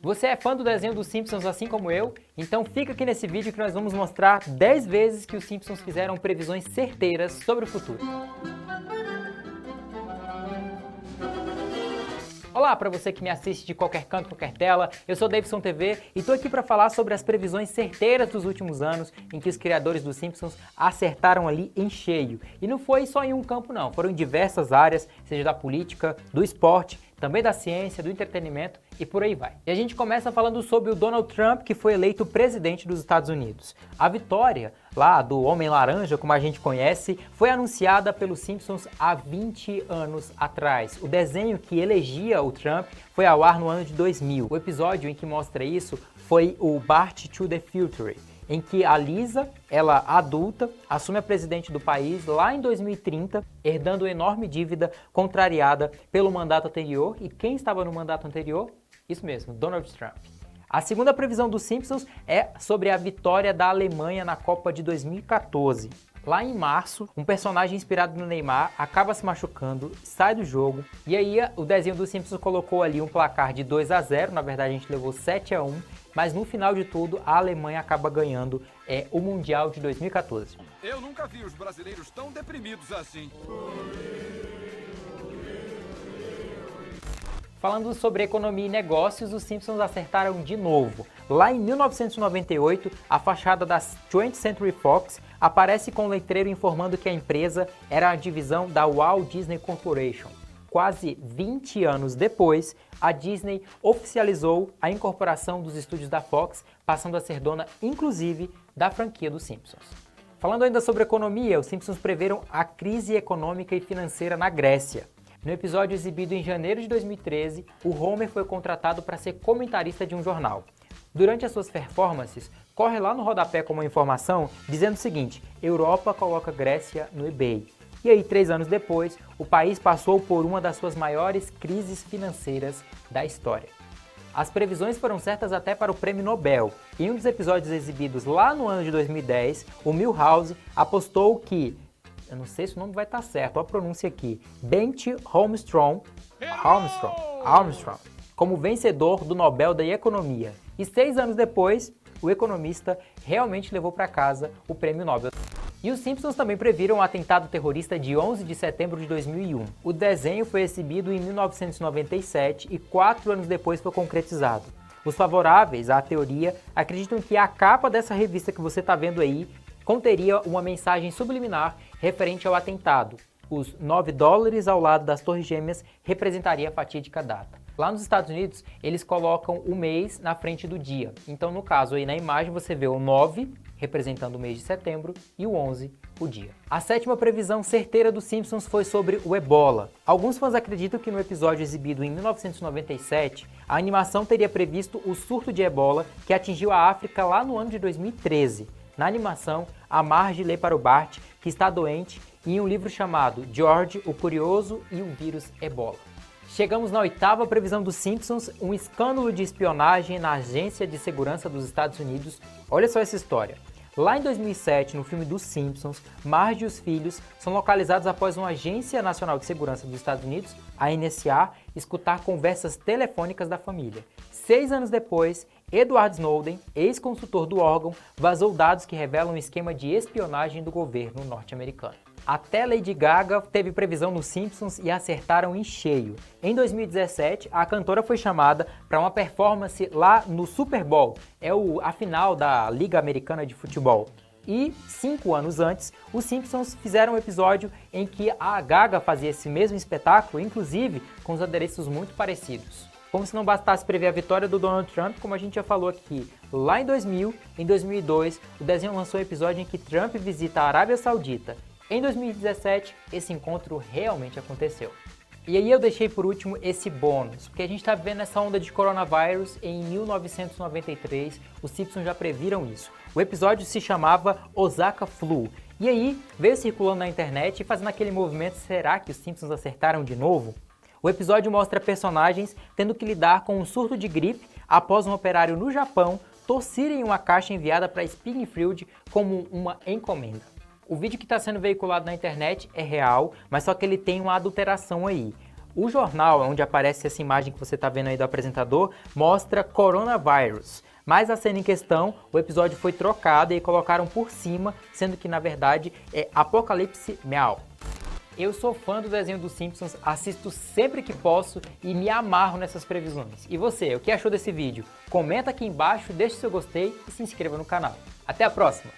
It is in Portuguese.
Você é fã do desenho dos Simpsons assim como eu? Então fica aqui nesse vídeo que nós vamos mostrar 10 vezes que os Simpsons fizeram previsões certeiras sobre o futuro. Olá para você que me assiste de qualquer canto, qualquer tela, eu sou Davidson TV e estou aqui para falar sobre as previsões certeiras dos últimos anos em que os criadores dos Simpsons acertaram ali em cheio. E não foi só em um campo não, foram em diversas áreas, seja da política, do esporte, também da ciência, do entretenimento e por aí vai. E a gente começa falando sobre o Donald Trump, que foi eleito presidente dos Estados Unidos. A vitória lá do Homem-Laranja, como a gente conhece, foi anunciada pelos Simpsons há 20 anos atrás. O desenho que elegia o Trump foi ao ar no ano de 2000. O episódio em que mostra isso foi o Bart to the Future, em que a Lisa, ela adulta, assume a presidente do país lá em 2030, herdando uma enorme dívida contrariada pelo mandato anterior. E quem estava no mandato anterior? Isso mesmo, Donald Trump. A segunda previsão dos Simpsons é sobre a vitória da Alemanha na Copa de 2014. Lá em março, um personagem inspirado no Neymar acaba se machucando, sai do jogo, e aí o desenho dos Simpsons colocou ali um placar de 2-0, na verdade a gente levou 7-1, mas no final de tudo a Alemanha acaba ganhando o Mundial de 2014. Eu nunca vi os brasileiros tão deprimidos assim. Falando sobre economia e negócios, os Simpsons acertaram de novo. Lá em 1998, a fachada da 20th Century Fox aparece com um letreiro informando que a empresa era a divisão da Walt Disney Corporation. Quase 20 anos depois, a Disney oficializou a incorporação dos estúdios da Fox, passando a ser dona, inclusive, da franquia dos Simpsons. Falando ainda sobre economia, os Simpsons preveram a crise econômica e financeira na Grécia. No episódio exibido em janeiro de 2013, o Homer foi contratado para ser comentarista de um jornal. Durante as suas performances, corre lá no rodapé com uma informação dizendo o seguinte: Europa coloca Grécia no eBay. E aí, 3 anos depois, o país passou por uma das suas maiores crises financeiras da história. As previsões foram certas até para o Prêmio Nobel. Em um dos episódios exibidos lá no ano de 2010, o Milhouse apostou que, eu não sei se o nome vai estar certo, a pronúncia aqui, Bengt Holmström, como vencedor do Nobel da Economia. E 6 anos depois, o economista realmente levou para casa o Prêmio Nobel. E os Simpsons também previram o atentado terrorista de 11 de setembro de 2001. O desenho foi exibido em 1997 e 4 anos depois foi concretizado. Os favoráveis à teoria acreditam que a capa dessa revista que você está vendo aí conteria uma mensagem subliminar referente ao atentado. Os $9 ao lado das Torres Gêmeas representaria a fatídica data. Lá nos Estados Unidos, eles colocam o mês na frente do dia. Então, no caso aí na imagem, você vê o 9, representando o mês de setembro, e o 11, o dia. A sétima previsão certeira dos Simpsons foi sobre o Ebola. Alguns fãs acreditam que no episódio exibido em 1997, a animação teria previsto o surto de Ebola que atingiu a África lá no ano de 2013. Na animação, a Marge lê para o Bart que está doente em um livro chamado George, o Curioso e o Vírus Ebola. Chegamos na oitava previsão dos Simpsons, um escândalo de espionagem na Agência de Segurança dos Estados Unidos. Olha só essa história. Lá em 2007, no filme dos Simpsons, Marge e os filhos são localizados após uma Agência Nacional de Segurança dos Estados Unidos, a NSA, escutar conversas telefônicas da família. 6 anos depois, Edward Snowden, ex-consultor do órgão, vazou dados que revelam um esquema de espionagem do governo norte-americano. Até Lady Gaga teve previsão nos Simpsons e acertaram em cheio. Em 2017, a cantora foi chamada para uma performance lá no Super Bowl, a final da Liga Americana de Futebol. E 5 anos antes, os Simpsons fizeram um episódio em que a Gaga fazia esse mesmo espetáculo, inclusive com os adereços muito parecidos. Como se não bastasse prever a vitória do Donald Trump, como a gente já falou aqui, lá em 2000, em 2002, o desenho lançou um episódio em que Trump visita a Arábia Saudita. Em 2017, esse encontro realmente aconteceu. E aí eu deixei por último esse bônus, porque a gente está vivendo essa onda de coronavírus em 1993, os Simpsons já previram isso. O episódio se chamava Osaka Flu, e aí veio circulando na internet e fazendo aquele movimento, será que os Simpsons acertaram de novo? O episódio mostra personagens tendo que lidar com um surto de gripe após um operário no Japão tossirem uma caixa enviada para Springfield como uma encomenda. O vídeo que está sendo veiculado na internet é real, mas só que ele tem uma adulteração aí. O jornal, onde aparece essa imagem que você está vendo aí do apresentador, mostra coronavírus. Mas a cena em questão, o episódio foi trocado e colocaram por cima, sendo que na verdade é Apocalipse Meow. Eu sou fã do desenho dos Simpsons, assisto sempre que posso e me amarro nessas previsões. E você, o que achou desse vídeo? Comenta aqui embaixo, deixe seu gostei e se inscreva no canal. Até a próxima!